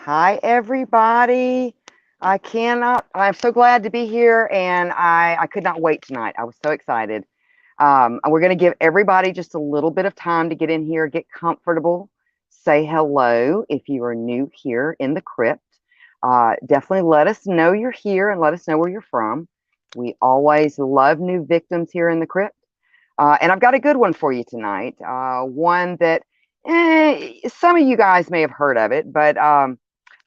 Hi, everybody. I'm so glad to be here, and I could not wait tonight. I was so excited. And we're going to give everybody just a little bit of time to get in here, get comfortable, say hello if you are new here in the crypt. Definitely let us know you're here and let us know where you're from. We always love new victims here in the crypt. And I've got a good one for you tonight. One that some of you guys may have heard of it, but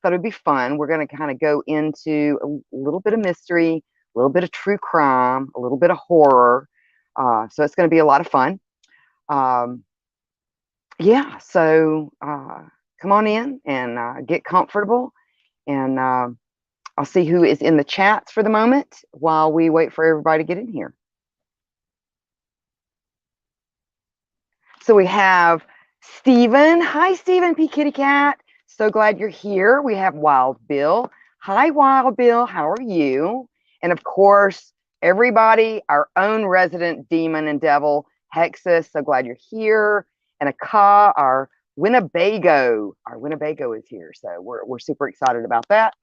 thought it'd be fun. We're going to kind of go into a little bit of mystery, a little bit of true crime, a little bit of horror. So it's going to be a lot of fun. Um, yeah, so come on in and get comfortable. And I'll see who is in the chats for the moment while we wait for everybody to get in here. So we have Stephen. Hi, Stephen P. Kitty Cat. So glad you're here. We have Wild Bill. Hi, Wild Bill. How are you? And of course, everybody, our own resident demon and devil, Hexus. So glad you're here. And Aka, our Winnebago. Our Winnebago is here. So we're super excited about that.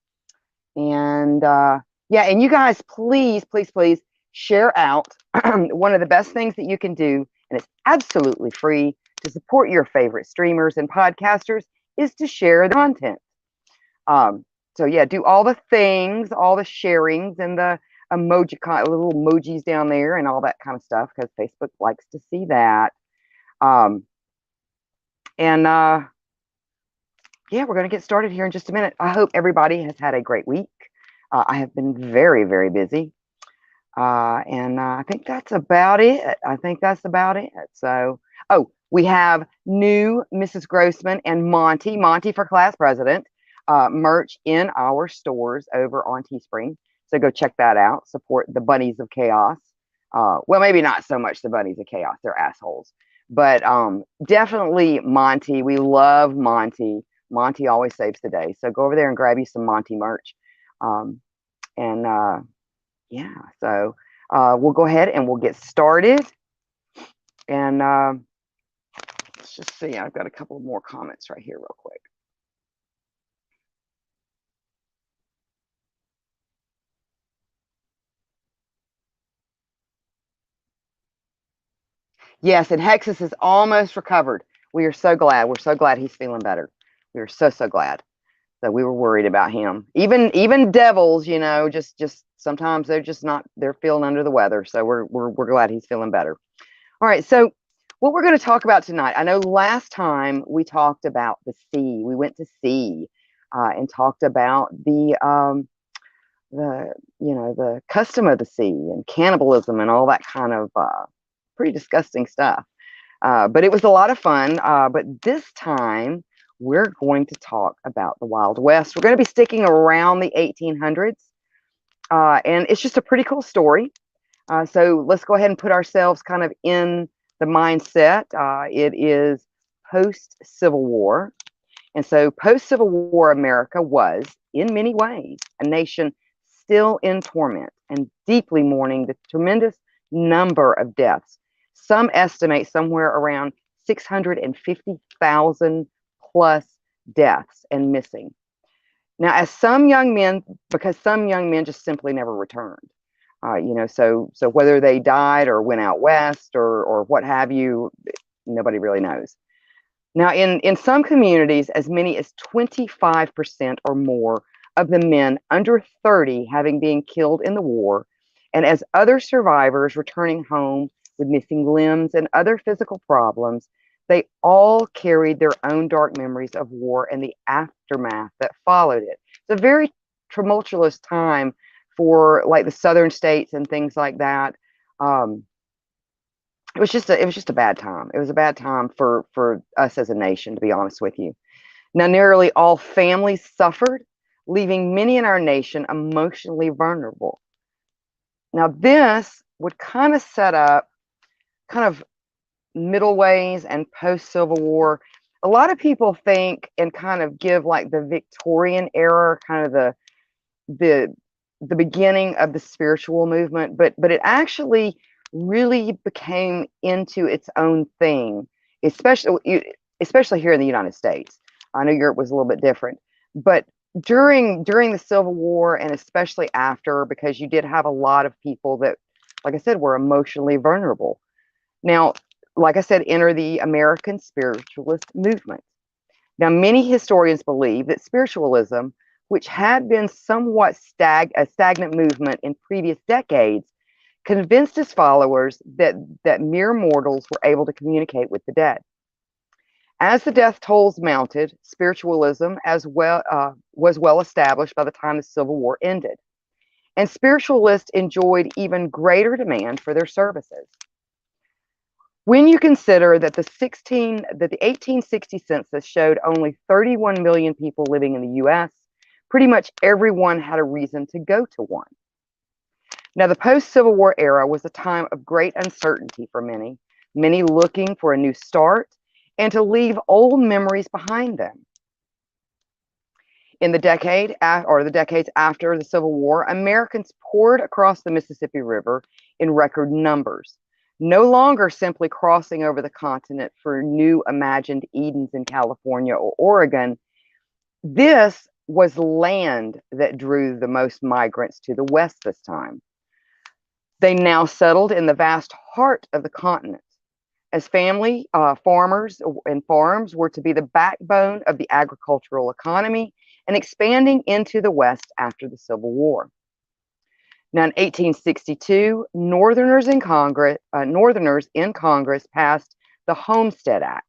And yeah, and you guys, please, please, please share out. One of the best things that you can do, and it's absolutely free to support your favorite streamers and podcasters, is to share the content. So yeah, do all the things, all the sharings and the little emojis down there and all that kind of stuff, because Facebook likes to see that. And yeah, we're going to get started here in just a minute. I hope everybody has had a great week. I have been very, very busy. And I think that's about it. So, oh, we have new Mrs. Grossman and Monte for class president, merch in our stores over on Teespring. So go check that out. Support the Bunnies of Chaos. Well, maybe not so much the Bunnies of Chaos. They're assholes. But definitely Monte. We love Monte. Monte always saves the day. So go over there and grab you some Monte merch. And yeah, so we'll go ahead and we'll get started. And let's just see. I've got a couple more comments right here real quick. Yes, and Hexus is almost recovered. We are so glad. We're so glad he's feeling better. We are so glad. So we were worried about him. Even devils, just sometimes they're feeling under the weather. So we're glad he's feeling better. All right, so what we're going to talk about tonight, I know last time we talked about the sea. We went to sea and talked about the custom of the sea and cannibalism and all that kind of pretty disgusting stuff. But it was a lot of fun. But this time we're going to talk about the Wild West. We're going to be sticking around the 1800s. And it's just a pretty cool story. So let's go ahead and put ourselves kind of in the mindset. It is post-Civil War. And so post-Civil War America was, in many ways, a nation still in torment and deeply mourning the tremendous number of deaths. Some estimate somewhere around 650,000 plus deaths and missing. Now, because some young men just simply never returned. So whether they died or went out west or what have you, nobody really knows. Now, in some communities, as many as 25% or more of the men under 30 having been killed in the war, and as other survivors returning home with missing limbs and other physical problems, they all carried their own dark memories of war and the aftermath that followed it. It's a very tumultuous time for like the southern states and things like that. It was just a bad time. It was a bad time for us as a nation, to be honest with you. Now, nearly all families suffered, leaving many in our nation emotionally vulnerable. Now, this would kind of set up kind of middle ways and post-Civil War. A lot of people think and kind of give like the Victorian era, kind of the beginning of the spiritual movement, but it actually really became into its own thing, especially here in the United States. I know Europe was a little bit different, But during the Civil War, and especially after, because you did have a lot of people that, like I said, were emotionally vulnerable. Now, like I said, enter the American spiritualist movement. Now, many historians believe that spiritualism, which had been somewhat a stagnant movement in previous decades, convinced its followers that mere mortals were able to communicate with the dead. As the death tolls mounted, spiritualism as well was well established by the time the Civil War ended, and spiritualists enjoyed even greater demand for their services. When you consider that the 1860 census showed only 31 million people living in the US, pretty much everyone had a reason to go to one. Now, the post-Civil War era was a time of great uncertainty for many, many looking for a new start and to leave old memories behind them. In the decades after the Civil War, Americans poured across the Mississippi River in record numbers, no longer simply crossing over the continent for new imagined Edens in California or Oregon. This was land that drew the most migrants to the West this time. They now settled in the vast heart of the continent, as family farmers and farms were to be the backbone of the agricultural economy and expanding into the West after the Civil War. Now, in 1862, Northerners in Congress passed the Homestead Act,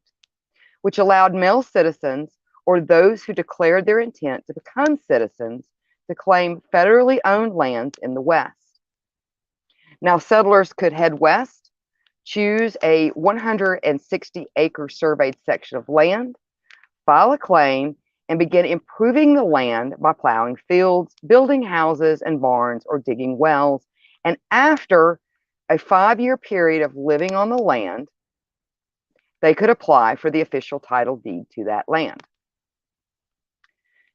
which allowed male citizens or those who declared their intent to become citizens to claim federally owned lands in the West. Now, settlers could head west, choose a 160-acre surveyed section of land, file a claim, and begin improving the land by plowing fields, building houses and barns, or digging wells. And after a 5-year period of living on the land, they could apply for the official title deed to that land.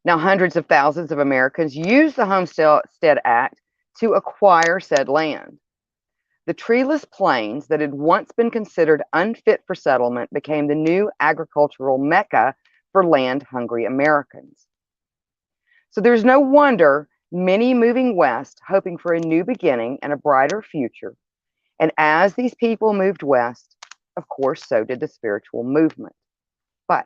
Now, hundreds of thousands of Americans used the Homestead Act to acquire said land. The treeless plains that had once been considered unfit for settlement became the new agricultural mecca for land-hungry Americans. So there's no wonder many moving west, hoping for a new beginning and a brighter future. And as these people moved west, of course, so did the spiritual movement. But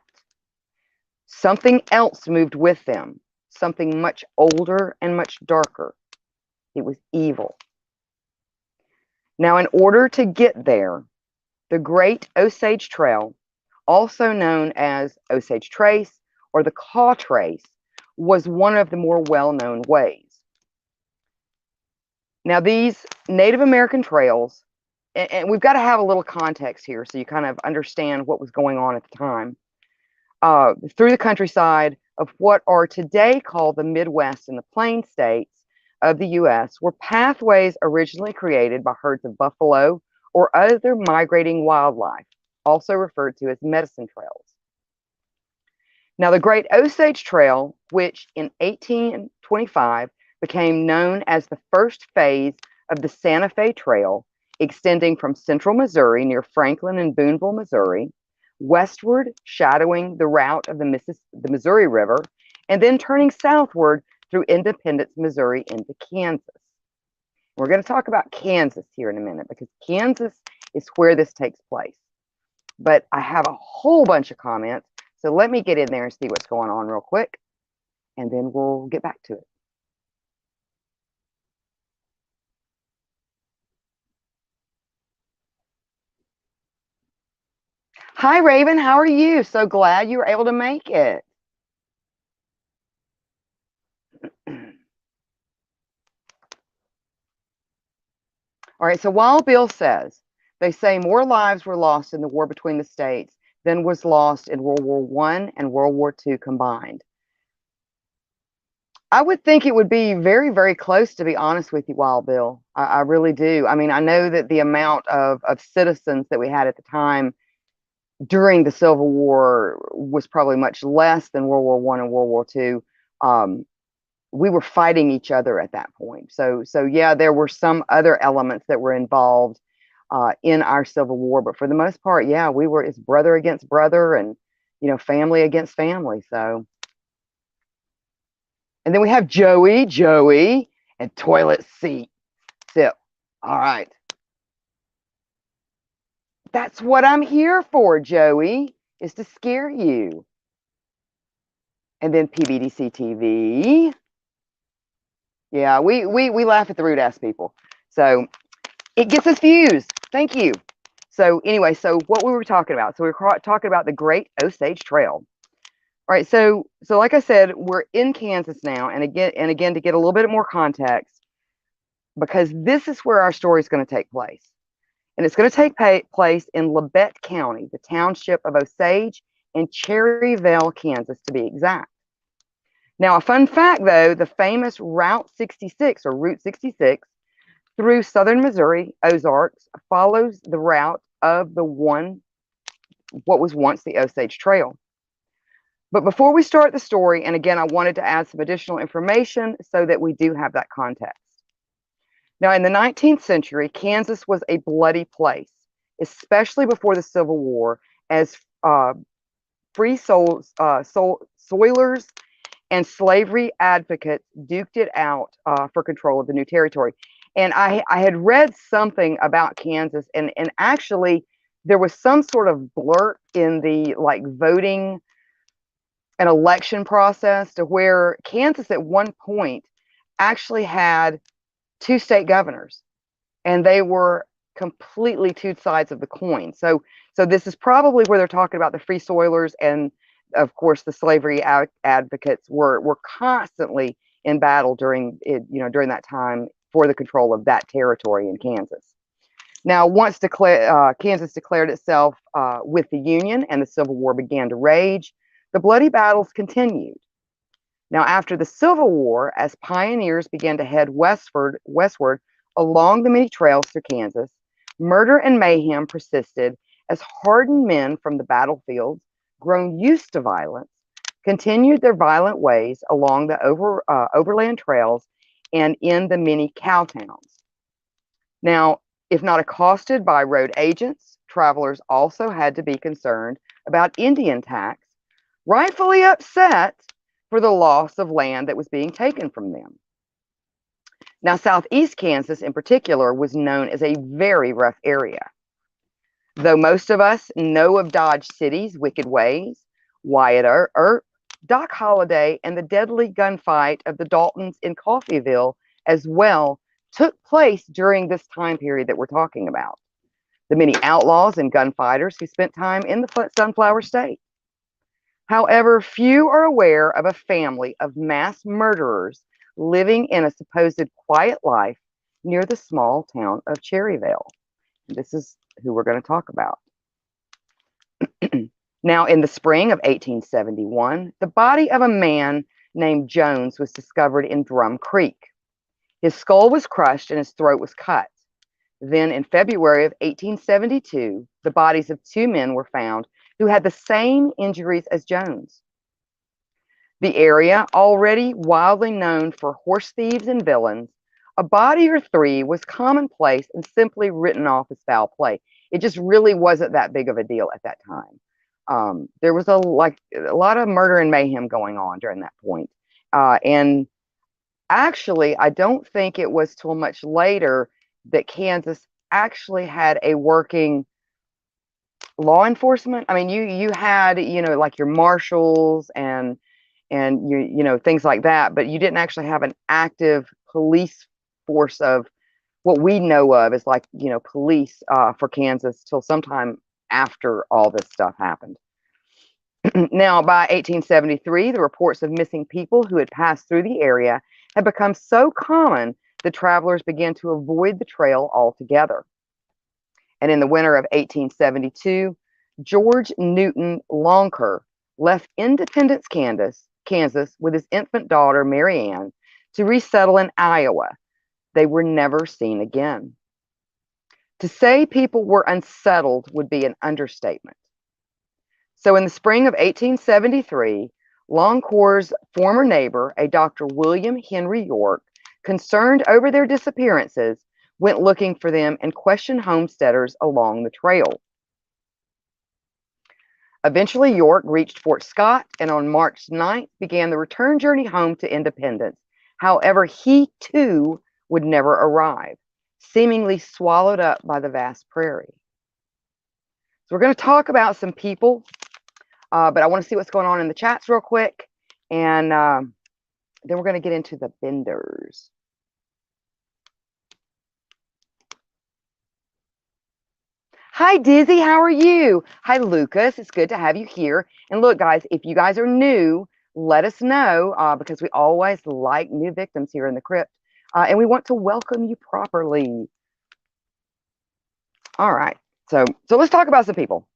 something else moved with them, something much older and much darker. It was evil. Now, in order to get there, the Great Osage Trail, also known as Osage Trace or the Caw Trace, was one of the more well-known ways. Now, these Native American trails, and we've got to have a little context here so you kind of understand what was going on at the time, through the countryside of what are today called the Midwest and the Plain States of the U.S., were pathways originally created by herds of buffalo or other migrating wildlife, also referred to as medicine trails. Now, the Great Osage Trail, which in 1825 became known as the first phase of the Santa Fe Trail, extending from central Missouri near Franklin and Boonville, Missouri, westward, shadowing the route of the Missouri River, and then turning southward through Independence, Missouri, into Kansas. We're going to talk about Kansas here in a minute because Kansas is where this takes place. But I have a whole bunch of comments, so let me get in there and see what's going on real quick, and then we'll get back to it. Hi, Raven. How are you? So glad you were able to make it. All right, so Wild Bill says, they say more lives were lost in the war between the states than was lost in World War I and World War II combined. I would think it would be very, very close, to be honest with you, Wild Bill. I really do. I mean, I know that the amount of citizens that we had at the time during the Civil War was probably much less than World War I and World War II. We were fighting each other at that point. So yeah, there were some other elements that were involved in our Civil War, but for the most part, yeah, it's brother against brother and, family against family. So And then we have Joey, and toilet seat. Sip. All right. That's what I'm here for, Joey, is to scare you. And then PBDC TV. Yeah, we laugh at the rude ass people. So it gets us views. Thank you. So anyway, so what we were talking about. So we were talking about the Great Osage Trail. All right, so like I said, we're in Kansas now, and again to get a little bit more context, because this is where our story is going to take place. And it's going to take place in Labette County, the township of Osage, and Cherryvale, Kansas, to be exact. Now, a fun fact, though, the famous Route 66, or Route 66, through southern Missouri, Ozarks, follows the route of what was once the Osage Trail. But before we start the story, and again, I wanted to add some additional information so that we do have that context. Now, in the 19th century, Kansas was a bloody place, especially before the Civil War, as free soilers and slavery advocates duked it out for control of the new territory. And I had read something about Kansas, and actually there was some sort of blurt in the voting and election process to where Kansas at one point actually had 2 state governors, and they were completely 2 sides of the coin. So this is probably where they're talking about the free soilers, and of course the slavery advocates were constantly in battle during that time for the control of that territory in Kansas. Now, once Kansas declared itself with the Union and the Civil War began to rage, the bloody battles continued. Now, after the Civil War, as pioneers began to head westward along the many trails through Kansas, murder and mayhem persisted as hardened men from the battlefields, grown used to violence, continued their violent ways along the overland trails and in the many cow towns. Now, if not accosted by road agents, travelers also had to be concerned about Indian tax, rightfully upset for the loss of land that was being taken from them. Now, southeast Kansas in particular was known as a very rough area. Though most of us know of Dodge City's wicked ways, Wyatt Earp, Doc Holliday, and the deadly gunfight of the Daltons in Coffeyville as well took place during this time period that we're talking about. The many outlaws and gunfighters who spent time in the Sunflower State. However, few are aware of a family of mass murderers living in a supposed quiet life near the small town of Cherryvale. This is who we're going to talk about. Now, in the spring of 1871, the body of a man named Jones was discovered in Drum Creek. His skull was crushed and his throat was cut. Then, in February of 1872, the bodies of 2 men were found who had the same injuries as Jones. The area, already wildly known for horse thieves and villains, a body or 3 was commonplace and simply written off as foul play. It just really wasn't that big of a deal at that time. There was a lot of murder and mayhem going on during that point. And actually, I don't think it was till much later that Kansas actually had a working law enforcement. I mean, you had, like your marshals and things like that, but you didn't actually have an active police force of what we know of as police for Kansas till sometime after all this stuff happened. Now, by 1873, the reports of missing people who had passed through the area had become so common that travelers began to avoid the trail altogether. And in the winter of 1872, George Newton Lonker left Independence, Kansas with his infant daughter, Mary Ann, to resettle in Iowa. They were never seen again. To say people were unsettled would be an understatement. So in the spring of 1873, Loncor's former neighbor, a Dr. William Henry York, concerned over their disappearances, went looking for them and questioned homesteaders along the trail. Eventually, York reached Fort Scott and on March 9th began the return journey home to Independence. However, he too would never arrive, seemingly swallowed up by the vast prairie. So we're going to talk about some people, but I want to see what's going on in the chats real quick, and then we're going to get into the Benders. Hi, Dizzy. How are you? Hi, Lucas. It's good to have you here. And look, guys, if you guys are new, let us know because we always like new victims here in the crypt. And we want to welcome you properly. All right. So let's talk about some people.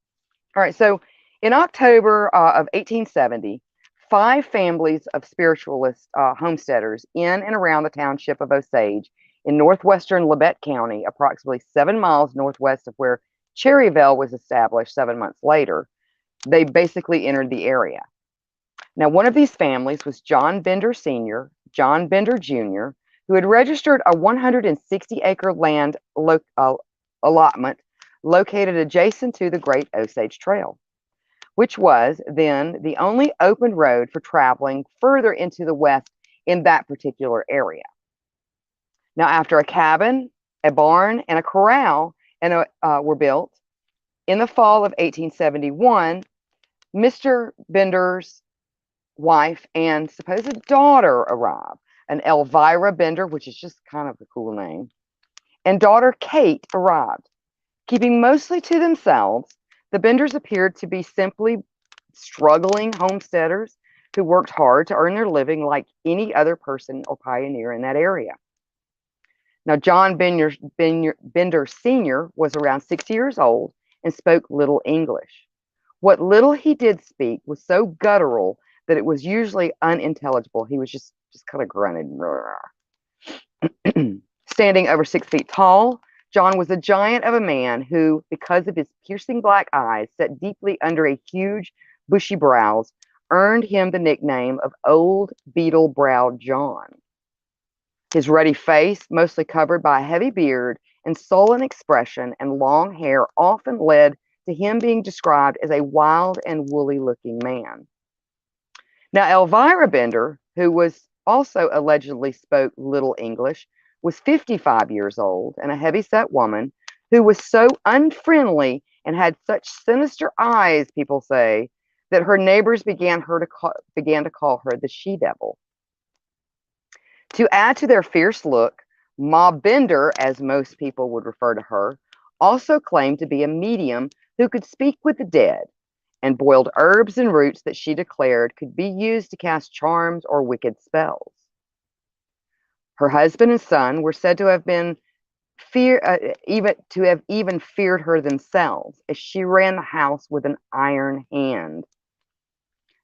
All right. So in October of 1870, 5 families of spiritualist homesteaders in and around the township of Osage in northwestern Labette County, approximately 7 miles northwest of where Cherryville was established 7 months later, they basically entered the area. Now, one of these families was John Bender Sr., John Bender Jr., who had registered a 160-acre land allotment located adjacent to the Great Osage Trail, which was then the only open road for traveling further into the west in that particular area. Now, after a cabin, a barn, and a corral were built in the fall of 1871, Mr. Bender's wife and supposed daughter arrived, an Elvira Bender, which is just kind of a cool name, and daughter Kate arrived. Keeping mostly to themselves, the Benders appeared to be simply struggling homesteaders who worked hard to earn their living like any other person or pioneer in that area. Now, John Bender Sr. was around 60 years old and spoke little English. What little he did speak was so guttural that it was usually unintelligible. He was just kind of grunted. Standing over 6 feet tall, John was a giant of a man who, because of his piercing black eyes set deeply under a huge, bushy brows, earned him the nickname of Old Beetle-Browed John. His ruddy face, mostly covered by a heavy beard and sullen expression and long hair, often led to him being described as a wild and woolly-looking man. Now, Elvira Bender, who was also allegedly spoke little English, was 55 years old and a heavy-set woman who was so unfriendly and had such sinister eyes, people say, that her neighbors began to call her the she-devil. To add to their fierce look, Ma Bender, as most people would refer to her, also claimed to be a medium who could speak with the dead and boiled herbs and roots that she declared could be used to cast charms or wicked spells. Her husband and son were said to have been even feared her themselves, as she ran the house with an iron hand.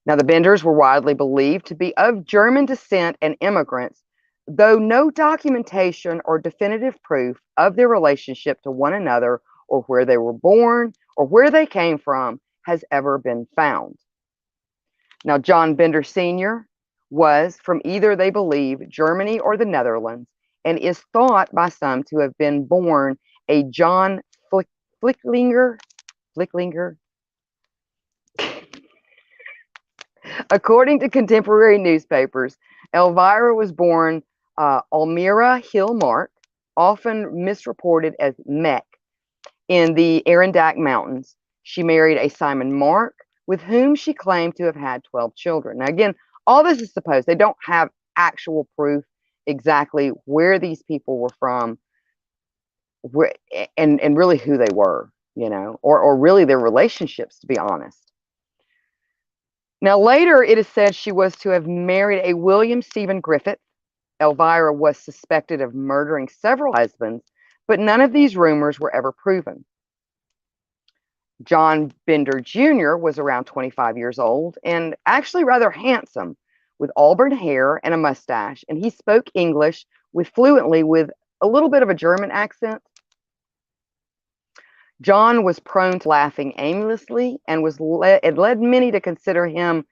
Now, the Benders were widely believed to be of German descent and immigrants, though no documentation or definitive proof of their relationship to one another or where they were born or where they came from has ever been found. Now, John Bender Sr. was from either, they believe, Germany or the Netherlands, and is thought by some to have been born a John Flicklinger. According to contemporary newspapers, Elvira was born Almira Hill Mark, often misreported as Meck, in the Arendac Mountains. She married a Simon Mark, with whom she claimed to have had 12 children. Now, again, all this is supposed. They don't have actual proof exactly where these people were from, and really who they were, or really their relationships, to be honest. Now, later it is said she was to have married a William Stephen Griffith. Elvira was suspected of murdering several husbands, but none of these rumors were ever proven. John Bender Jr. was around 25 years old and actually rather handsome, with auburn hair and a mustache, and he spoke English fluently with a little bit of a German accent. John was prone to laughing aimlessly and it led many to consider him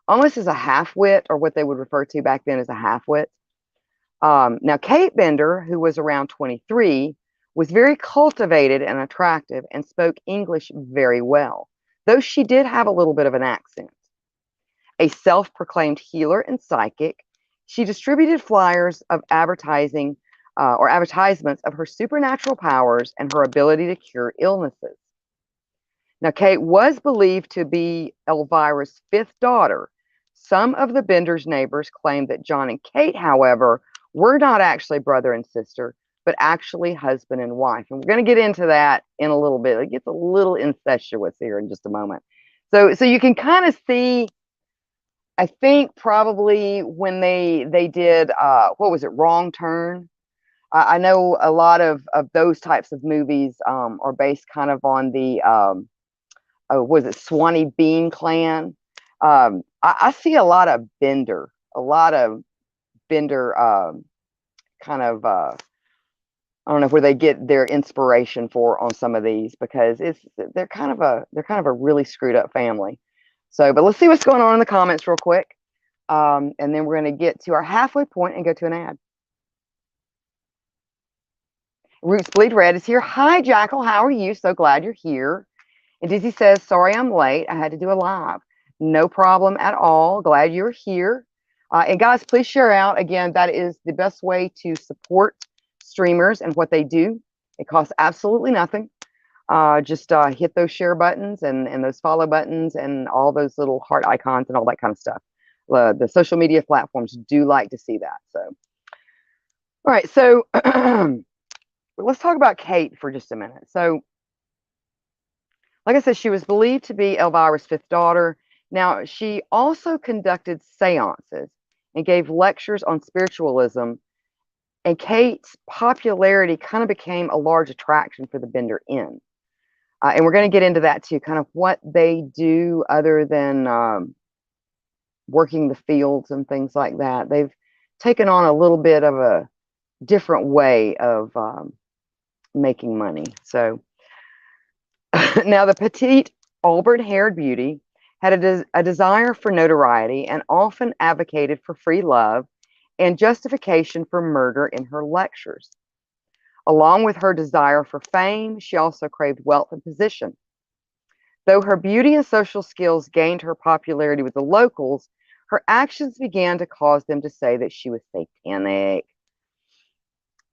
almost as a half-wit, or what they would refer to back then as a half-wit. Now, Kate Bender, who was around 23, was very cultivated and attractive and spoke English very well. though she did have a little bit of an accent. A self-proclaimed healer and psychic, she distributed flyers of advertising or advertisements of her supernatural powers and her ability to cure illnesses. Now, Kate was believed to be Elvira's fifth daughter. Some of the Benders' neighbors claimed that John and Kate, however, were not actually brother and sister, but actually husband and wife. And we're going to get into that in a little bit. It gets a little incestuous here in just a moment. So you can kind of see, I think probably when they did, what was it, Wrong Turn? I know a lot of those types of movies are based kind of on the, was it Swanee Bean Clan? I see a lot of Bender kind of, I don't know where they get their inspiration for on some of these, because they're kind of a really screwed up family. So, but let's see what's going on in the comments real quick. And then we're going to get to our halfway point and go to an ad. Roots Bleed Red is here. Hi, Jackal. How are you? So glad you're here. And Dizzy says, sorry I'm late. I had to do a live. No problem at all. Glad you're here. And guys, please share out. Again, that is the best way to support streamers and what they do. It costs absolutely nothing. Just hit those share buttons and those follow buttons and all those little heart icons and all that kind of stuff. The social media platforms do like to see that. So, all right. So let's talk about Kate for just a minute. So, like I said, she was believed to be Elvira's fifth daughter. Now, she also conducted seances and gave lectures on spiritualism. And Kate's popularity kind of became a large attraction for the Bender Inn. And we're going to get into that too, kind of what they do other than working the fields and things like that. They've taken on a little bit of a different way of making money. So now the petite auburn-haired beauty had a desire for notoriety and often advocated for free love and justification for murder in her lectures. Along with her desire for fame, she also craved wealth and position. Though her beauty and social skills gained her popularity with the locals, her actions began to cause them to say that she was satanic.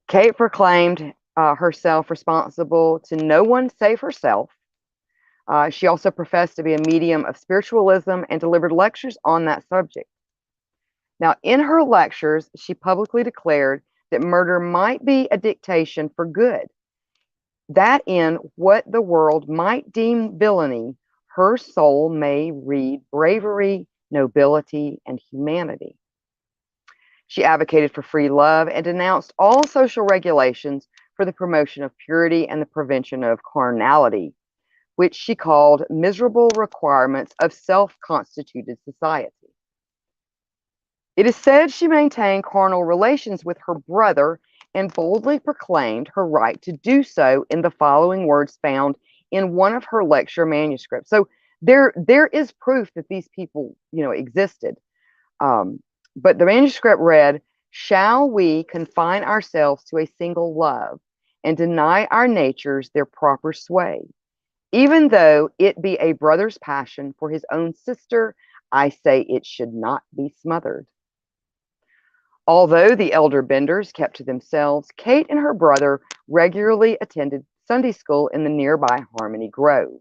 Kate proclaimed herself responsible to no one save herself. She also professed to be a medium of spiritualism and delivered lectures on that subject. Now, in her lectures, she publicly declared that murder might be a dictation for good, that in what the world might deem villainy, her soul may read bravery, nobility, and humanity. She advocated for free love and denounced all social regulations for the promotion of purity and the prevention of carnality, which she called miserable requirements of self-constituted society. It is said she maintained carnal relations with her brother and boldly proclaimed her right to do so in the following words found in one of her lecture manuscripts. So there is proof that these people, existed. But the manuscript read, "Shall we confine ourselves to a single love and deny our natures their proper sway? Even though it be a brother's passion for his own sister, I say it should not be smothered." Although the elder Benders kept to themselves, Kate and her brother regularly attended Sunday school in the nearby Harmony Grove.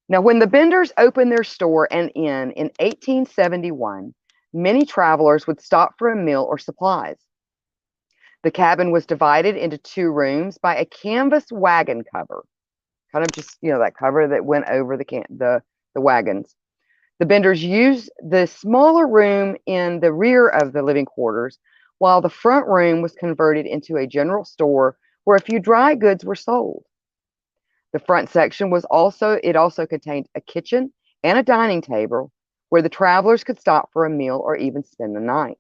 Now, when the Benders opened their store and inn in 1871, many travelers would stop for a meal or supplies. The cabin was divided into 2 rooms by a canvas wagon cover, kind of just, that cover that went over the wagons. The Benders used the smaller room in the rear of the living quarters, while the front room was converted into a general store where a few dry goods were sold. The front section also contained a kitchen and a dining table where the travelers could stop for a meal or even spend the night.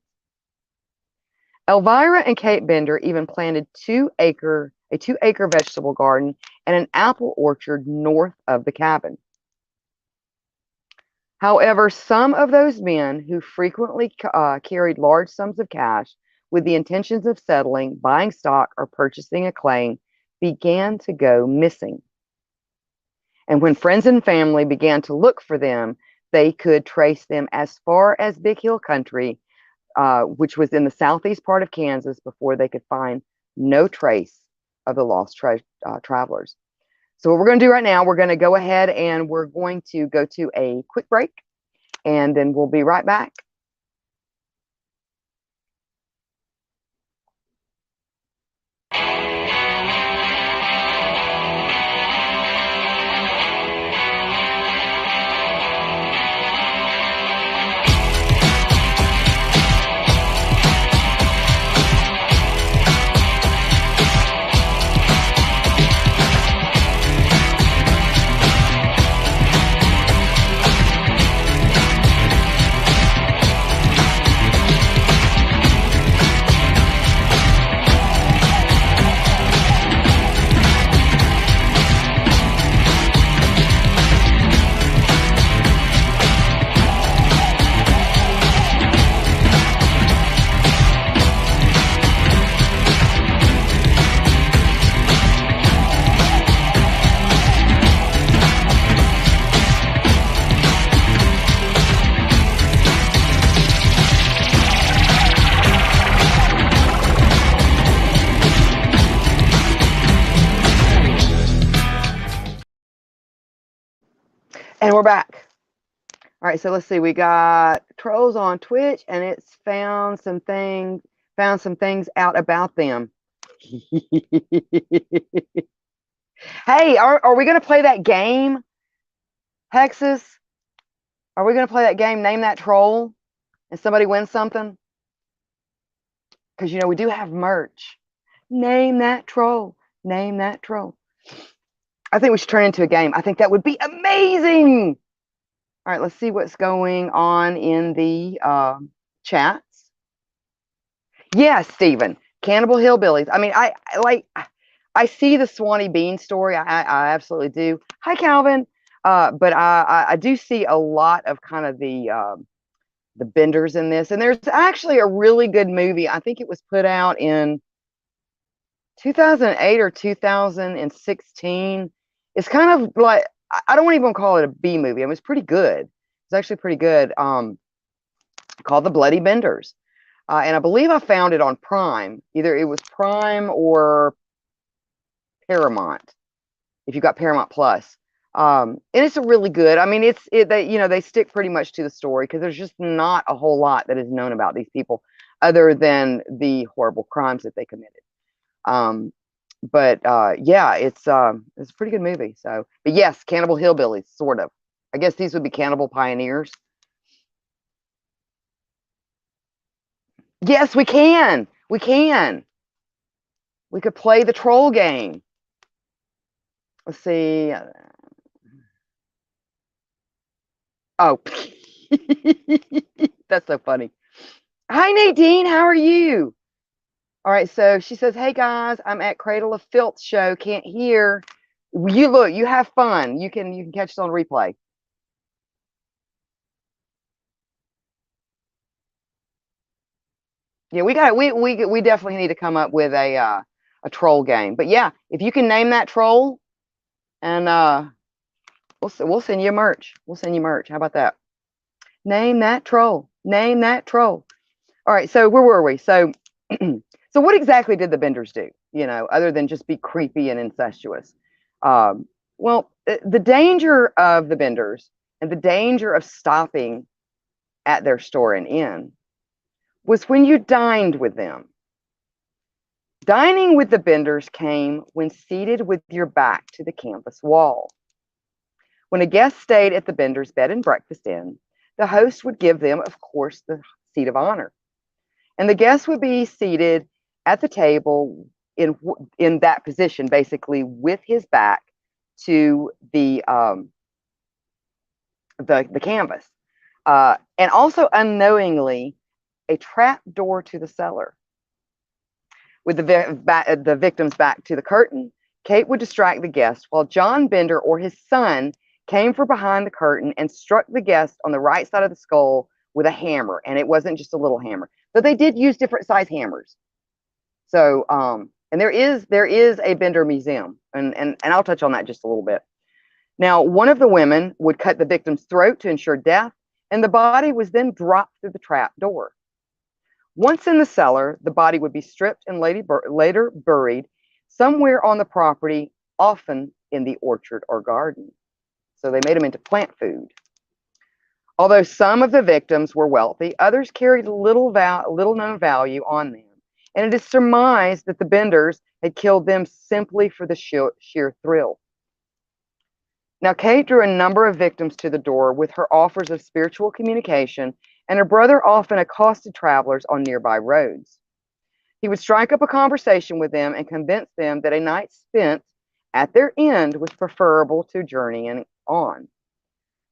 Elvira and Kate Bender even planted a 2-acre vegetable garden and an apple orchard north of the cabin. However, some of those men who frequently carried large sums of cash with the intentions of settling, buying stock, or purchasing a claim began to go missing. And when friends and family began to look for them, they could trace them as far as Big Hill Country, which was in the southeast part of Kansas, before they could find no trace of the lost travelers. So what we're going to do right now, we're going to go ahead and we're going to go to a quick break, and then we'll be right back. And we're back. All right, so let's see. We got trolls on Twitch, and it's found some things out about them. Hey, are we gonna play that game, Hexus? Are we gonna play that game? Name that troll, and somebody wins something. Because we do have merch. Name that troll. Name that troll. I think we should turn it into a game. I think that would be amazing. All right, let's see what's going on in the chats. Yes, Stephen. Cannibal Hillbillies. I mean, I see the Swanee Bean story. I absolutely do. Hi, Calvin. But I do see a lot of kind of the benders in this. And there's actually a really good movie. I think it was put out in 2008 or 2016. It's kind of like, I don't even call it a B movie. I mean, it's pretty good. It's actually pretty good. Called The Bloody Benders. And I believe I found it on Prime. Either it was Prime or Paramount, if you got Paramount Plus. And it's a really good. I mean, they stick pretty much to the story, because there's just not a whole lot that is known about these people other than the horrible crimes that they committed. Yeah, it's a pretty good movie. So, but yes, Cannibal Hillbillies, sort of. I guess these would be Cannibal Pioneers. Yes, we can. We can. We could play the troll game. Let's see. Oh, that's so funny. Hi, Nadine. How are you? All right. So she says, "Hey guys, I'm at Cradle of Filth show. Can't hear. You have fun. You can catch it on replay." Yeah, we definitely need to come up with a troll game. But yeah, if you can name that troll, and we'll send you merch. We'll send you merch. How about that? Name that troll. Name that troll. All right. So where were we? So so what exactly did the Benders do? Other than just be creepy and incestuous. Well, the danger of the Benders and the danger of stopping at their store and inn was when you dined with them. Dining with the Benders came when seated with your back to the canvas wall. When a guest stayed at the Benders bed and breakfast inn, the host would give them, of course, the seat of honor. And the guest would be seated at the table in that position, basically with his back to the canvas. And also unknowingly, a trap door to the cellar. With the victim's back to the curtain, Kate would distract the guest while John Bender or his son came from behind the curtain and struck the guest on the right side of the skull with a hammer. And it wasn't just a little hammer, but they did use different size hammers. So, and there is a Bender museum, and I'll touch on that just a little bit. Now, one of the women would cut the victim's throat to ensure death, and the body was then dropped through the trap door. Once in the cellar, the body would be stripped and later buried somewhere on the property, often in the orchard or garden. So they made them into plant food. Although some of the victims were wealthy, others carried little known value on them, and it is surmised that the Benders had killed them simply for the sheer thrill. Now, Kate drew a number of victims to the door with her offers of spiritual communication, and her brother often accosted travelers on nearby roads. He would strike up a conversation with them and convince them that a night spent at their end was preferable to journeying on.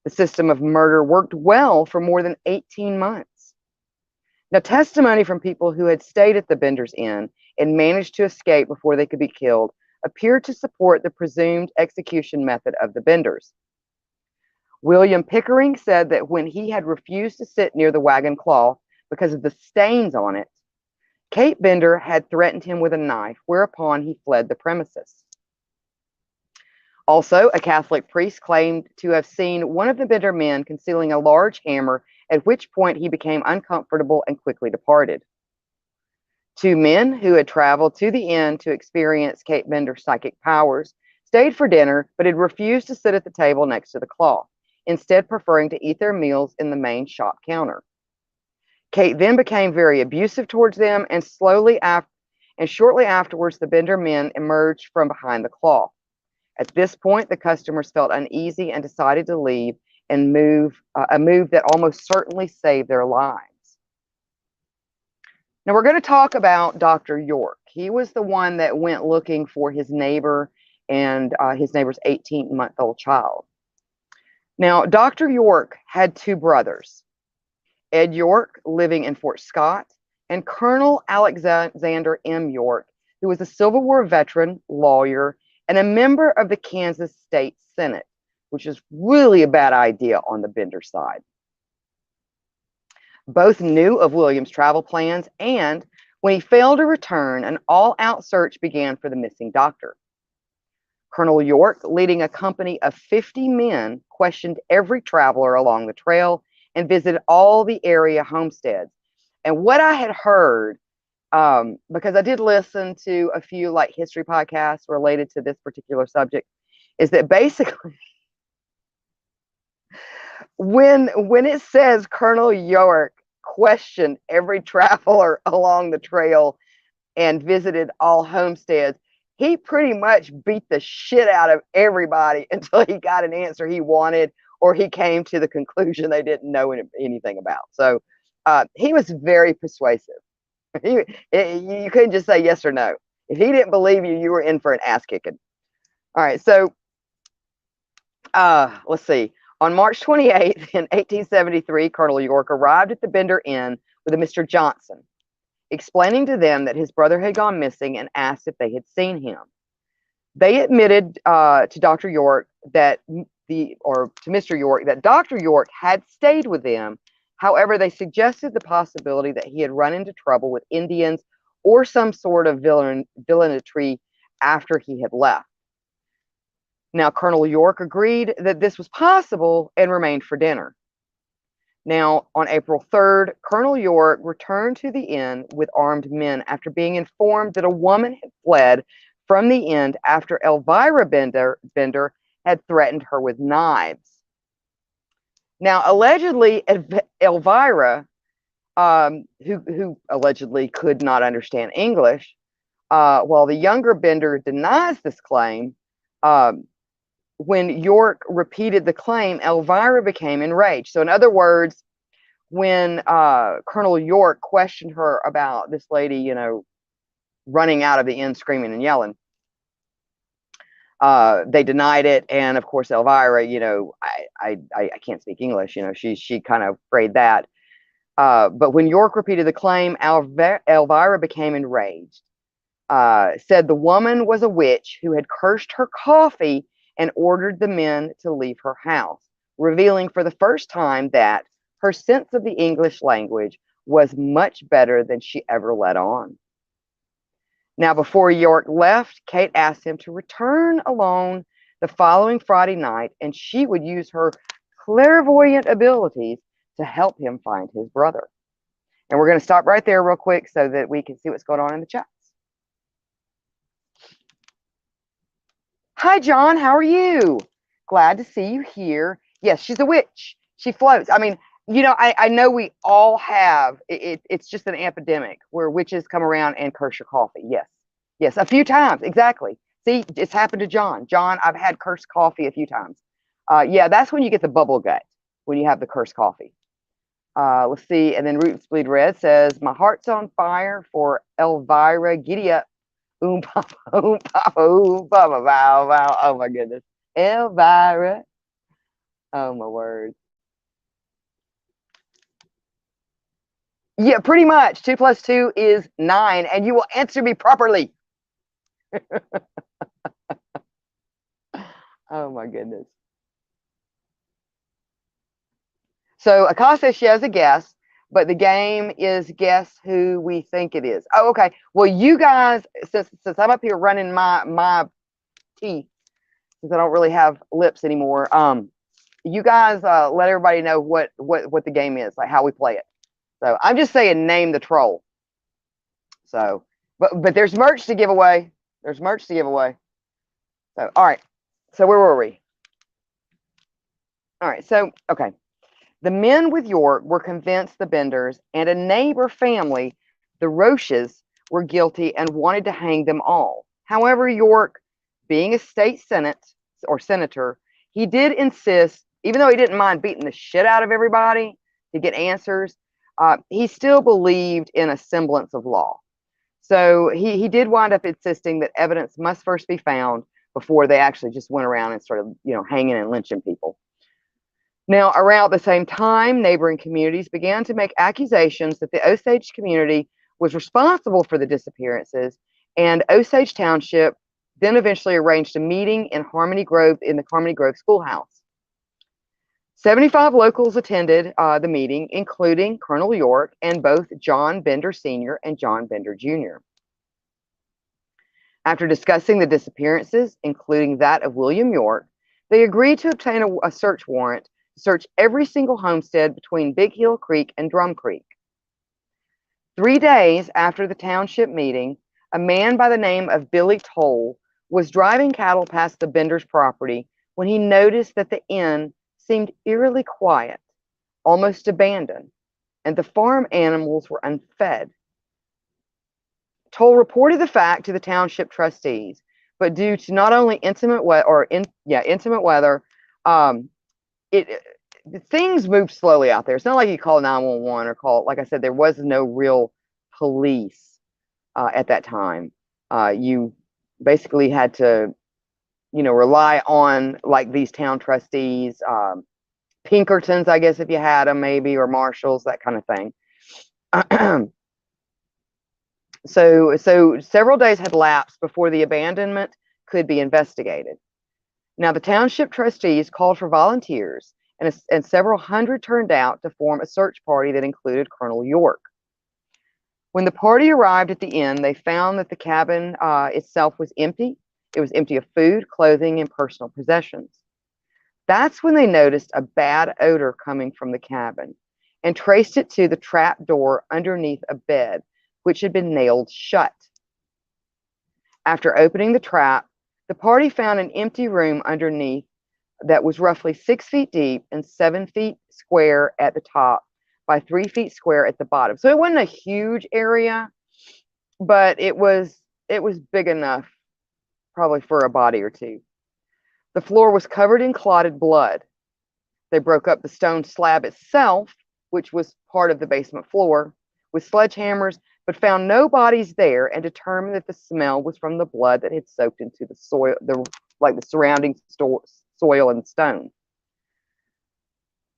The system of murder worked well for more than 18 months. Now, testimony from people who had stayed at the Bender's Inn and managed to escape before they could be killed appeared to support the presumed execution method of the Benders. William Pickering said that when he had refused to sit near the wagon cloth because of the stains on it, Kate Bender had threatened him with a knife, whereupon he fled the premises. Also, a Catholic priest claimed to have seen one of the Bender men concealing a large hammer, at which point he became uncomfortable and quickly departed. Two men who had traveled to the inn to experience Kate Bender's psychic powers stayed for dinner, but had refused to sit at the table next to the cloth, instead preferring to eat their meals in the main shop counter. Kate then became very abusive towards them, and shortly afterwards, the Bender men emerged from behind the cloth. At this point, the customers felt uneasy and decided to leave and a move that almost certainly saved their lives. Now we're going to talk about Dr. York. He was the one that went looking for his neighbor and his neighbor's 18-month-old child. Now, Dr. York had two brothers, Ed York, living in Fort Scott, and Colonel Alexander M. York, who was a Civil War veteran, lawyer, and a member of the Kansas State Senate, which is really a bad idea on the Bender side. Both knew of William's travel plans, and when he failed to return, an all-out search began for the missing doctor. Colonel York, leading a company of 50 men, questioned every traveler along the trail and visited all the area homesteads. And what I had heard, because I did listen to a few like history podcasts related to this particular subject, is that basically when it says Colonel York questioned every traveler along the trail and visited all homesteads, he pretty much beat the shit out of everybody until he got an answer he wanted, or he came to the conclusion they didn't know anything about. So he was very persuasive. You couldn't just say yes or no. If he didn't believe you, you were in for an ass kicking. All right, so let's see. On March 28th, in 1873, Colonel York arrived at the Bender Inn with a Mr. Johnson, explaining to them that his brother had gone missing and asked if they had seen him. They admitted to Dr. York to Mr. York that Dr. York had stayed with them. However, they suggested the possibility that he had run into trouble with Indians or some sort of villainry after he had left. Now, Colonel York agreed that this was possible and remained for dinner. Now, on April 3rd, Colonel York returned to the inn with armed men after being informed that a woman had fled from the inn after Elvira Bender had threatened her with knives. Now, allegedly, Elvira, who allegedly could not understand English, while the younger Bender denies this claim, when York repeated the claim, Elvira became enraged. So in other words, when Colonel York questioned her about this lady, running out of the inn screaming and yelling, they denied it. And of course, Elvira, I can't speak English, she kind of afraid that. But when York repeated the claim, Elvira became enraged, said the woman was a witch who had cursed her coffee and ordered the men to leave her house, revealing for the first time that her sense of the English language was much better than she ever let on. Now, before York left, Kate asked him to return alone the following Friday night, and she would use her clairvoyant abilities to help him find his brother. And we're going to stop right there real quick so that we can see what's going on in the chats. Hi, John. How are you? Glad to see you here. Yes, she's a witch. She floats. I mean, I know we all have, it's just an epidemic where witches come around and curse your coffee. Yes. Yes, a few times. Exactly. See, it's happened to John. John, I've had cursed coffee a few times. Yeah, that's when you get the bubble gut, when you have the cursed coffee. Let's see. And then Roots Bleed Red says, my heart's on fire for Elvira. Giddy up. Papa, papa, bow, bow. Oh my goodness. Elvira. Oh my word. Yeah, pretty much. 2 + 2 is 9, and you will answer me properly. Oh my goodness. So Akash says she has a guess, but the game is guess who we think it is. Oh, okay. Well, you guys, since I'm up here running my teeth, since I don't really have lips anymore, you guys let everybody know what the game is, like how we play it. So I'm just saying, name the troll. So, but there's merch to give away. There's merch to give away. So, all right. So where were we? All right. So, okay. The men with York were convinced the Benders and a neighbor family, the Roches, were guilty and wanted to hang them all. However, York, being a state senator, he did insist, even though he didn't mind beating the shit out of everybody to get answers, he still believed in a semblance of law. So he did wind up insisting that evidence must first be found before they actually just went around and started, hanging and lynching people. Now, around the same time, neighboring communities began to make accusations that the Osage community was responsible for the disappearances, and Osage Township then eventually arranged a meeting in Harmony Grove in the Harmony Grove schoolhouse. 75 locals attended the meeting, including Colonel York and both John Bender Sr. and John Bender Jr. After discussing the disappearances, including that of William York, they agreed to obtain a search warrant to search every single homestead between Big Hill Creek and Drum Creek. 3 days after the township meeting, a man by the name of Billy Toll was driving cattle past the Bender's property when he noticed that the inn seemed eerily quiet, almost abandoned, and the farm animals were unfed. Toll reported the fact to the township trustees, but due to not only intimate weather, things moved slowly out there. It's not like you call 911 or call, like I said, there was no real police at that time. You basically had to, rely on like these town trustees, Pinkertons, I guess, if you had them maybe, or marshals, that kind of thing. So several days had lapsed before the abandonment could be investigated. Now, the township trustees called for volunteers, and several hundred turned out to form a search party that included Colonel York. When the party arrived at the inn, they found that the cabin itself was empty. It was empty of food, clothing, and personal possessions. That's when they noticed a bad odor coming from the cabin and traced it to the trap door underneath a bed, which had been nailed shut. After opening the trap, the party found an empty room underneath that was roughly 6 feet deep and 7 feet square at the top by 3 feet square at the bottom. So it wasn't a huge area, but it was big enough probably for a body or two. The floor was covered in clotted blood. They broke up the stone slab itself, which was part of the basement floor, with sledgehammers, but found no bodies there and determined that the smell was from the blood that had soaked into the soil, the surrounding soil and stone.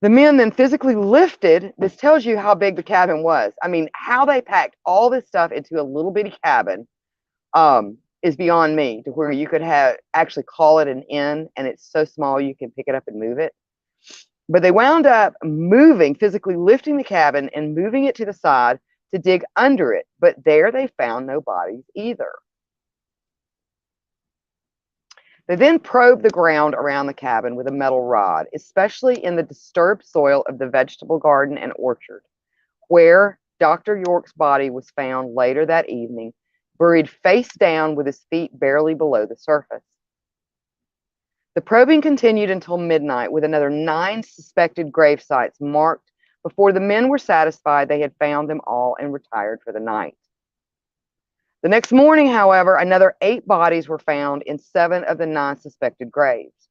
The men then physically lifted, this tells you how big the cabin was. I mean, how they packed all this stuff into a little bitty cabin is beyond me, to where you could actually call it an inn, and it's so small you can pick it up and move it. But they wound up physically lifting the cabin and moving it to the side to dig under it, but there they found no bodies either. They then probed the ground around the cabin with a metal rod, especially in the disturbed soil of the vegetable garden and orchard, where Dr. York's body was found later that evening, buried face down with his feet barely below the surface. The probing continued until midnight with another 9 suspected grave sites marked before the men were satisfied they had found them all and retired for the night. The next morning, however, another 8 bodies were found in 7 of the 9 suspected graves.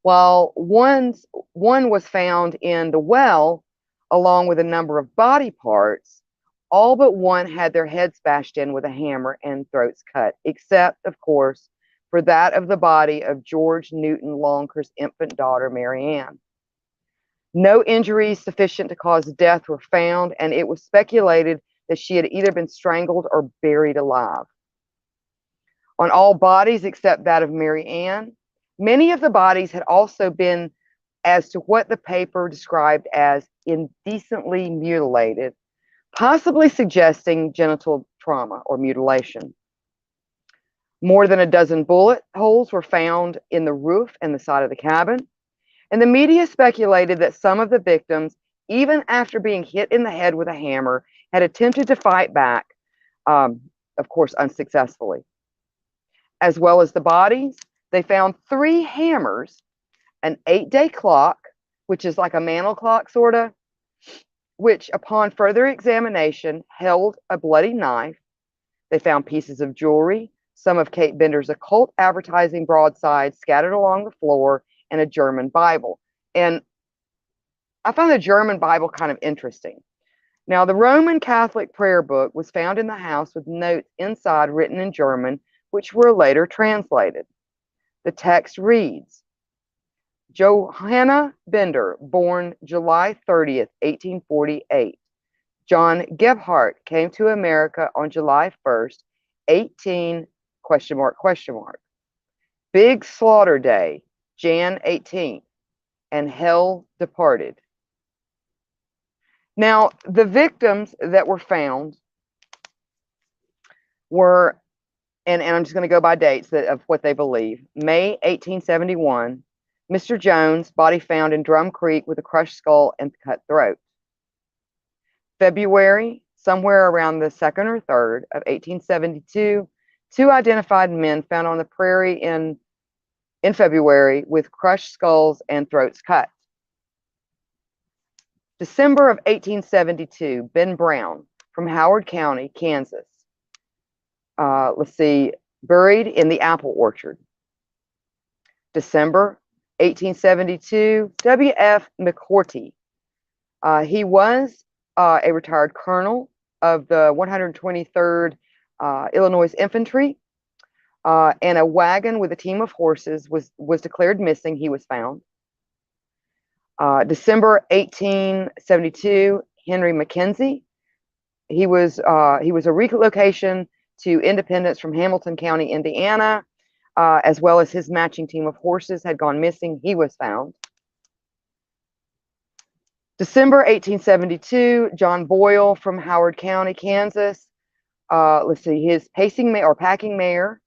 While one was found in the well, along with a number of body parts, all but one had their heads bashed in with a hammer and throats cut, except, of course, for that of the body of George Newton Longcore's infant daughter, Mary Ann. No injuries sufficient to cause death were found, and it was speculated that she had either been strangled or buried alive. On all bodies except that of Mary Ann, many of the bodies had also been as to what the paper described as indecently mutilated, possibly suggesting genital trauma or mutilation. More than a dozen bullet holes were found in the roof and the side of the cabin, and the media speculated that some of the victims, even after being hit in the head with a hammer, had attempted to fight back, of course, unsuccessfully. As well as the bodies, they found 3 hammers, an 8-day clock, which is like a mantle clock, sort of, which, upon further examination, held a bloody knife. They found pieces of jewelry, some of Kate Bender's occult advertising broadsides scattered along the floor, and a German Bible. And I found the German Bible kind of interesting. Now, the Roman Catholic prayer book was found in the house with notes inside written in German, which were later translated. The text reads, Johanna Bender, born July 30th, 1848. John Gebhardt came to America on July 1st, 18, ? Big Slaughter Day, Jan 18th, and hell departed. Now, the victims that were found were, and I'm just going to go by dates of what they believe. May 1871, Mr. Jones, body found in Drum Creek with a crushed skull and cut throat. February, somewhere around the 2nd or 3rd of 1872, 2 identified men found on the prairie in February with crushed skulls and throats cut. December of 1872, Ben Brown from Howard County, Kansas. Buried in the apple orchard. December 1872, W.F. McCourty. He was a retired colonel of the 123rd Illinois Infantry, and a wagon with a team of horses was declared missing. He was found. December 1872, Henry McKenzie. He was a relocation to Independence from Hamilton County, Indiana, as well as his matching team of horses had gone missing. He was found. December 1872, John Boyle from Howard County, Kansas. His packing mare,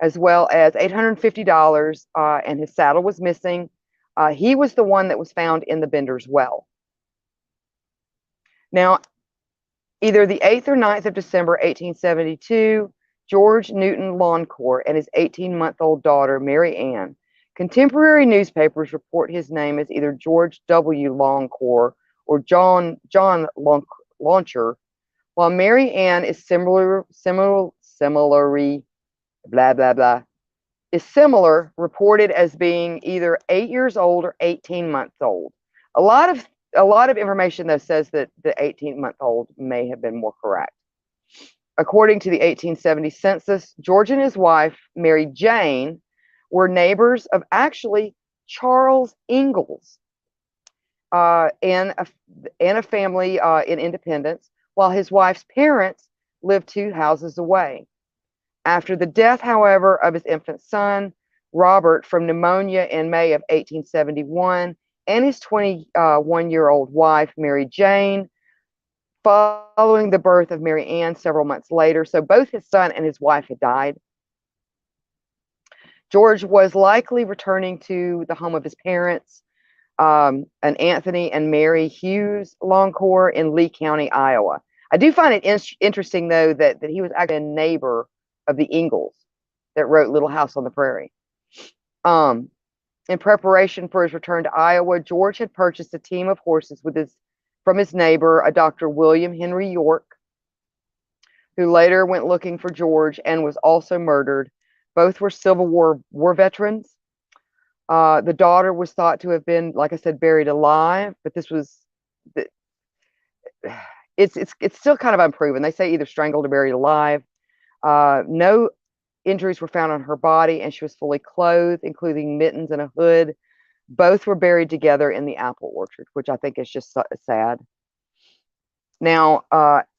as well as $850, and his saddle was missing. He was the one that was found in the Bender's well. Now, either the 8th or 9th of December 1872, George Newton Longcore and his 18-month-old daughter, Mary Ann. Contemporary newspapers report his name as either George W. Longcore or John Launcher, while Mary Ann is similar, reported as being either 8 years old or 18 months old. A lot of information, though, says that the 18-month-old may have been more correct. According to the 1870 census, George and his wife, Mary Jane, were neighbors of actually Charles Ingalls and a family in Independence, while his wife's parents lived 2 houses away. After the death, however, of his infant son, Robert, from pneumonia in May of 1871, and his 21-year-old wife, Mary Jane, following the birth of Mary Ann several months later. So both his son and his wife had died. George was likely returning to the home of his parents, an Anthony and Mary Hughes Longcore in Lee County, Iowa. I do find it interesting, though, that he was actually a neighbor of the Ingalls that wrote Little House on the Prairie. In preparation for his return to Iowa, George had purchased a team of horses from his neighbor, a Dr. William Henry York, who later went looking for George and was also murdered. Both were Civil War veterans. The daughter was thought to have been, like I said, buried alive, but this was, it's still kind of unproven. They say either strangled or buried alive. No injuries were found on her body, and she was fully clothed, including mittens and a hood. Both were buried together in the apple orchard, which I think is just sad. Now,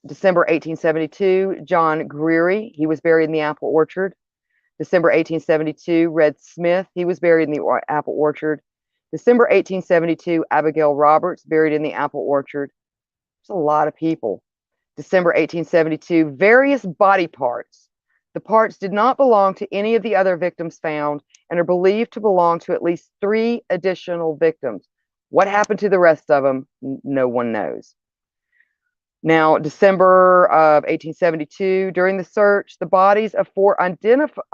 December 1872, John Greery, he was buried in the apple orchard. December 1872, Red Smith, he was buried in the apple orchard. December 1872, Abigail Roberts, buried in the apple orchard. There's a lot of people. December 1872, various body parts. The parts did not belong to any of the other victims found and are believed to belong to at least 3 additional victims. What happened to the rest of them? No one knows. Now, December of 1872, during the search, the bodies of 4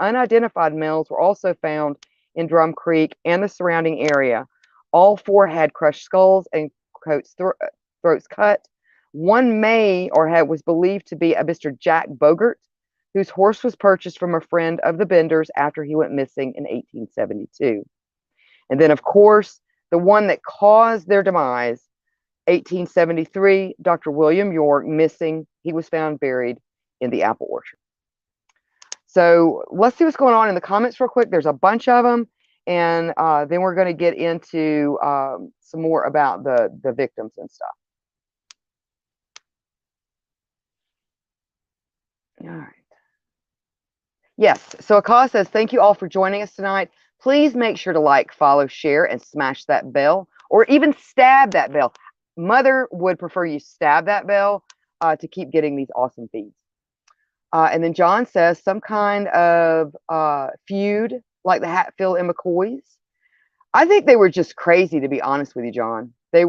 unidentified males were also found in Drum Creek and the surrounding area. All 4 had crushed skulls and throats cut. One was believed to be a Mr. Jack Bogart, whose horse was purchased from a friend of the Benders after he went missing in 1872. And then, of course, the one that caused their demise, 1873, Dr. William York, missing. He was found buried in the apple orchard. So let's see what's going on in the comments real quick. There's a bunch of them, and then we're going to get into some more about the victims and stuff. All right. Yes, so Akash says, thank you all for joining us tonight. Please make sure to like, follow, share, and smash that bell, or even stab that bell. Mother would prefer you stab that bell to keep getting these awesome feeds. And then John says, some kind of feud like the Hatfield and McCoys. I think they were just crazy, to be honest with you, John. They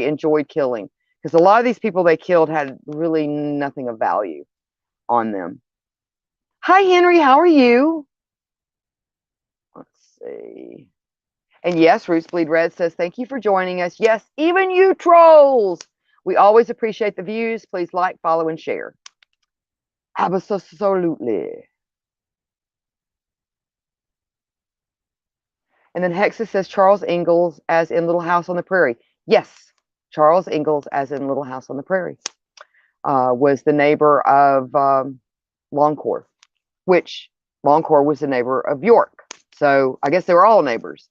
enjoyed killing, because a lot of these people they killed had really nothing of value on them. Hi, Henry. How are you? Let's see. And yes, Roots Bleed Red says, thank you for joining us. Yes, even you trolls. We always appreciate the views. Please like, follow, and share. Absolutely. And then Hexa says, Charles Ingalls as in Little House on the Prairie. Yes, Charles Ingalls as in Little House on the Prairie was the neighbor of Longcore, which Longcore was the neighbor of York. So I guess they were all neighbors.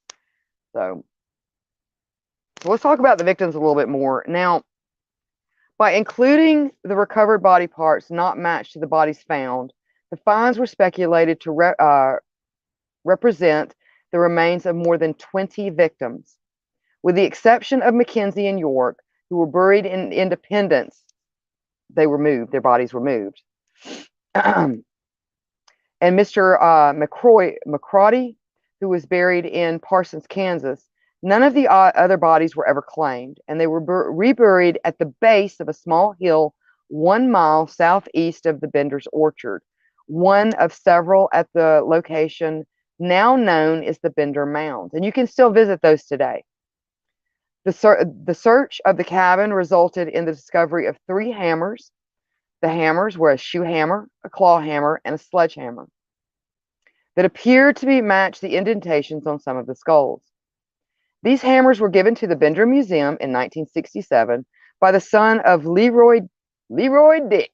So let's talk about the victims a little bit more. Now, by including the recovered body parts not matched to the bodies found, the finds were speculated to represent the remains of more than 20 victims. With the exception of Mackenzie and York, who were buried in Independence, their bodies were moved. And Mr. McCrotty, who was buried in Parsons, Kansas, none of the other bodies were ever claimed, and they were reburied at the base of a small hill 1 mile southeast of the Bender's Orchard, one of several at the location now known as the Bender Mounds. And you can still visit those today. The search of the cabin resulted in the discovery of 3 hammers. The hammers were a shoe hammer, a claw hammer, and a sledgehammer that appeared to match the indentations on some of the skulls. These hammers were given to the Bender Museum in 1967 by the son of Leroy Dick.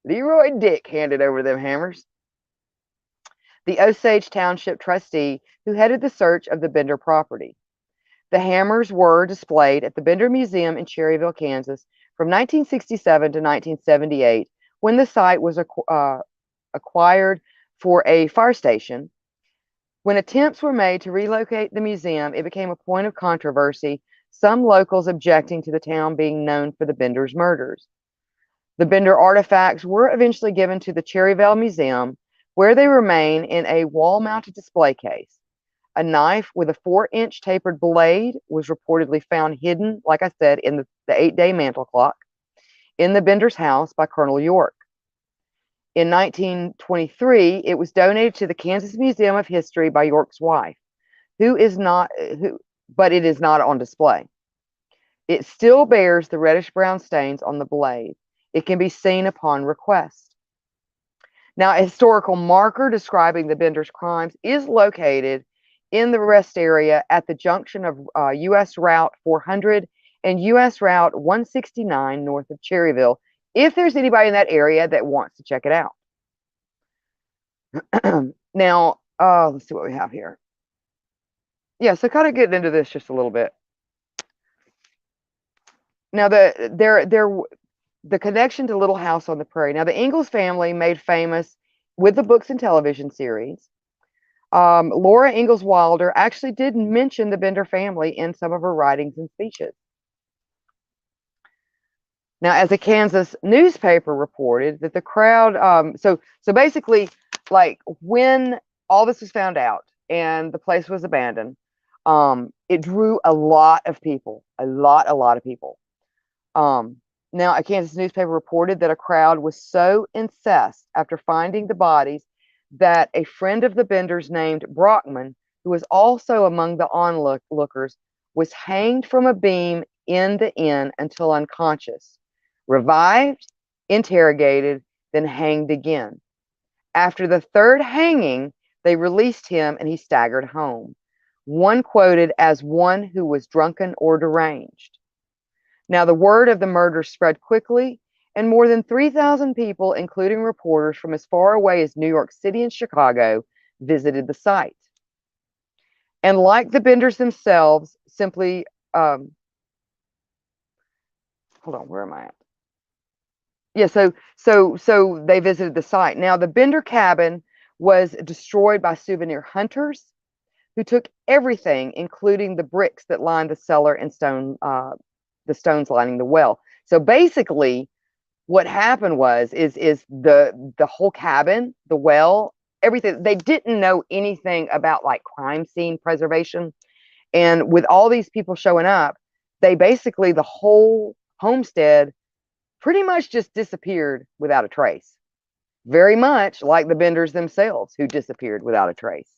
Leroy Dick handed over them hammers, the Osage Township trustee who headed the search of the Bender property. The hammers were displayed at the Bender Museum in Cherryville, Kansas from 1967 to 1978, when the site was acquired for a fire station. When attempts were made to relocate the museum, it became a point of controversy, some locals objecting to the town being known for the Bender's murders. The Bender artifacts were eventually given to the Cherryville Museum, where they remain in a wall-mounted display case. A knife with a 4-inch tapered blade was reportedly found hidden, like I said, in the 8-day mantle clock in the Bender's house by Colonel York. In 1923, it was donated to the Kansas Museum of History by York's wife, but it is not on display. It still bears the reddish-brown stains on the blade. It can be seen upon request. Now, a historical marker describing the Bender's crimes is located in the rest area at the junction of U.S. Route 400 and U.S. Route 169 north of Cherryville, if there's anybody in that area that wants to check it out. Now, let's see what we have here. Yeah, so kind of getting into this just a little bit. Now, the connection to Little House on the Prairie. Now, the Ingalls family made famous with the books and television series. Laura Ingalls Wilder actually did mention the Bender family in some of her writings and speeches. Now, as a Kansas newspaper reported, that the crowd, so basically, like when all this was found out and the place was abandoned, it drew a lot of people, a lot of people. Now, a Kansas newspaper reported that a crowd was so incensed after finding the bodies that a friend of the Benders named Brockman, who was also among the onlookers, was hanged from a beam in the inn until unconscious, revived, interrogated, then hanged again. After the third hanging, they released him and he staggered home. One quoted as one who was drunken or deranged. Now, the word of the murder spread quickly, and more than 3,000 people, including reporters from as far away as New York City and Chicago, visited the site. And like the Benders themselves, simply, hold on, where am I at? Yeah, so they visited the site. Now, the Bender cabin was destroyed by souvenir hunters who took everything, including the bricks that lined the cellar and the stones lining the well. So basically, what happened is the whole cabin, the well, everything. They didn't know anything about like crime scene preservation, and with all these people showing up, they basically the whole homestead pretty much just disappeared without a trace. Very much like the Benders themselves, who disappeared without a trace.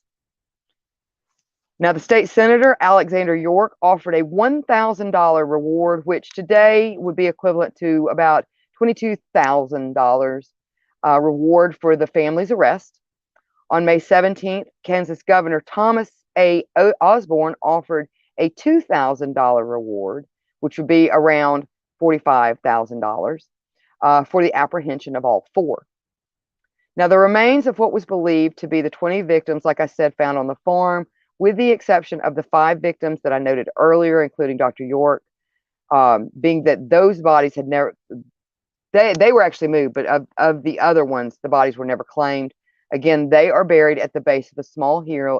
Now, the state senator, Alexander York, offered a $1,000 reward, which today would be equivalent to about $22,000 reward for the family's arrest. On May 17th, Kansas Governor Thomas A. Osborne offered a $2,000 reward, which would be around $45,000 for the apprehension of all four. Now, the remains of what was believed to be the 20 victims, like I said, found on the farm, with the exception of the 5 victims that I noted earlier, including Dr. York, being that those bodies had never, they were actually moved, but of the other ones, the bodies were never claimed. Again, they are buried at the base of a small hill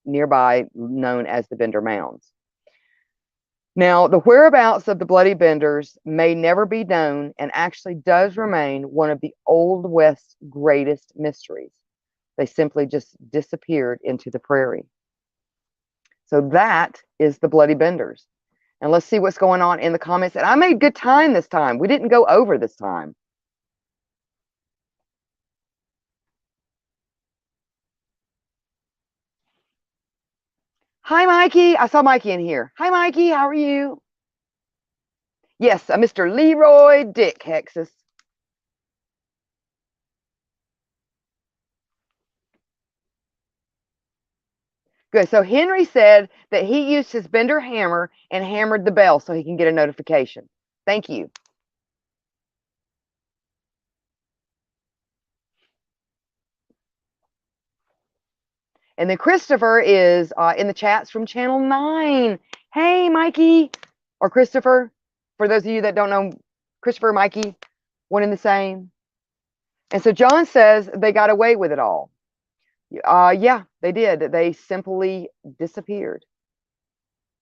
nearby known as the Bender Mounds. Now, the whereabouts of the Bloody Benders may never be known and actually does remain one of the Old West's greatest mysteries. They simply just disappeared into the prairie. So that is the Bloody Benders. And let's see what's going on in the comments. And I made good time this time. We didn't go over this time. Hi, Mikey. I saw Mikey in here. Hi, Mikey. How are you? Yes, Mr. Leroy Dick Hexus. Good. So Henry said that he used his Bender hammer and hammered the bell so he can get a notification. Thank you. And then Christopher is in the chats from Channel 9. Hey, Mikey, or Christopher. For those of you that don't know, Christopher, Mikey, one and the same. And so John says they got away with it all. Yeah, they did. They simply disappeared.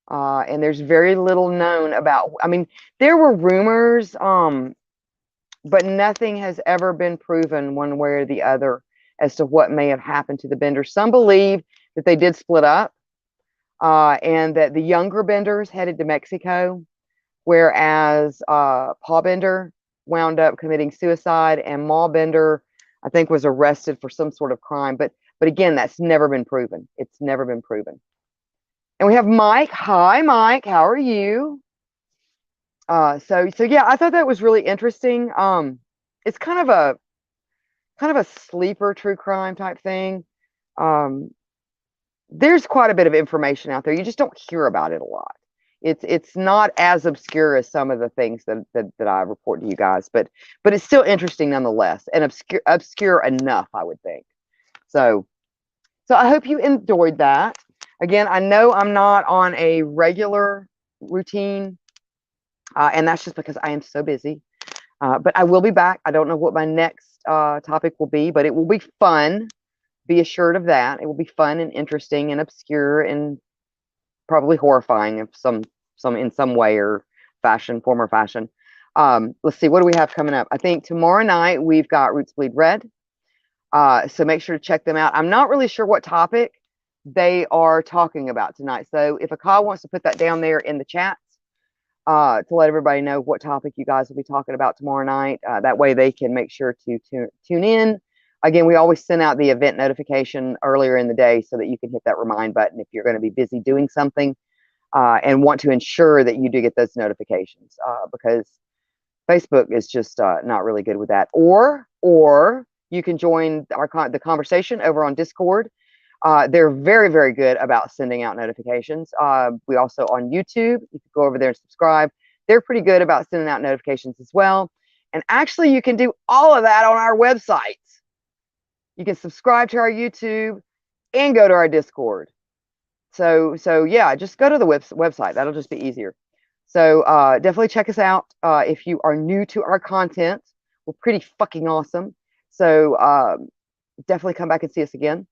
And there's very little known about, I mean, there were rumors, but nothing has ever been proven one way or the other. as to what may have happened to the Benders. Some believe that they did split up, and that the younger Benders headed to Mexico, whereas Paul Bender wound up committing suicide, and Ma Bender, I think, was arrested for some sort of crime. But again, that's never been proven. It's never been proven. And we have Mike. Hi, Mike. How are you? So yeah, I thought that was really interesting. It's kind of a sleeper true crime type thing. There's quite a bit of information out there. You just don't hear about it a lot. It's not as obscure as some of the things that I report to you guys, but it's still interesting nonetheless, and obscure enough, I would think. So I hope you enjoyed that. Again, I know I'm not on a regular routine, and that's just because I am so busy. But I will be back. I don't know what my next topic will be, but it will be fun. Be assured of that. It will be fun and interesting and obscure and probably horrifying in some way or fashion, form or fashion. Let's see, what do we have coming up? I think tomorrow night we've got Roots Bleed Red. So make sure to check them out. I'm not really sure what topic they are talking about tonight. So if Akal wants to put that down there in the chats, to let everybody know what topic you guys will be talking about tomorrow night. That way they can make sure to tune in. Again, we always send out the event notification earlier in the day so that you can hit that remind button if you're going to be busy doing something, and want to ensure that you do get those notifications, because Facebook is just not really good with that. Or you can join the conversation over on Discord. They're very, very good about sending out notifications. We also on YouTube, you can go over there and subscribe. They're pretty good about sending out notifications as well. And actually, you can do all of that on our website. You can subscribe to our YouTube and go to our Discord. So yeah, just go to the website. That'll just be easier. So definitely check us out if you are new to our content. We're pretty fucking awesome. So definitely come back and see us again.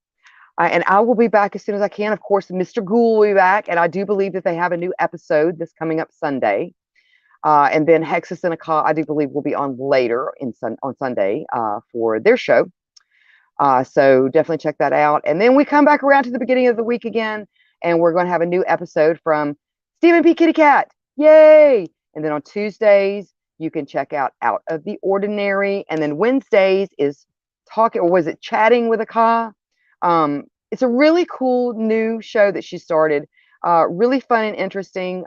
And I will be back as soon as I can. Of course, Mr. Ghoul will be back, and I do believe that they have a new episode that's coming up Sunday. And then Hexus and Akal, I do believe, will be on later on Sunday for their show. So definitely check that out. And then we come back around to the beginning of the week again, and we're going to have a new episode from Stephen P. Kitty Cat. Yay! And then on Tuesdays, you can check out of the Ordinary. And then Wednesdays is Chatting with Akal. It's a really cool new show that she started. Really fun and interesting.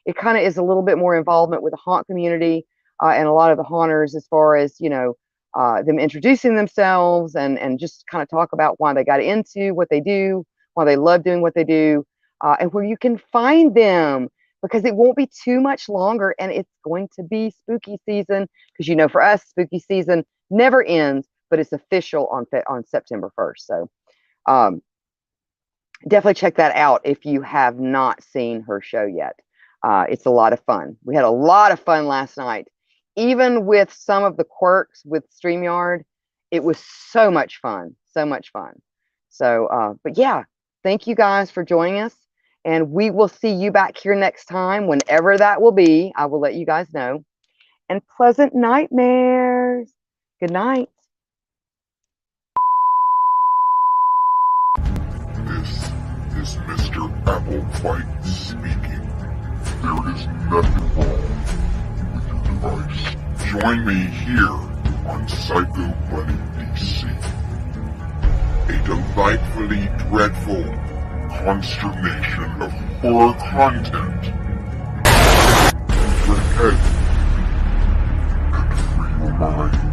It kind of is a little bit more involvement with the haunt community and a lot of the haunters, as far as, them introducing themselves and just kind of talk about why they got into what they do, why they love doing what they do, and where you can find them, because it won't be too much longer, and it's going to be spooky season, because for us, spooky season never ends, but it's official on September 1st. So definitely check that out if you have not seen her show yet. It's a lot of fun. We had a lot of fun last night. Even with some of the quirks with StreamYard, it was so much fun. So much fun. So, but yeah, thank you guys for joining us. And we will see you back here next time, whenever that will be. I will let you guys know. And pleasant nightmares. Good night. This is Mr. Applewhite speaking. There is nothing wrong with your device. Join me here on Psycho Bunny DC. A delightfully dreadful consternation of horror content. Your head and free your mind.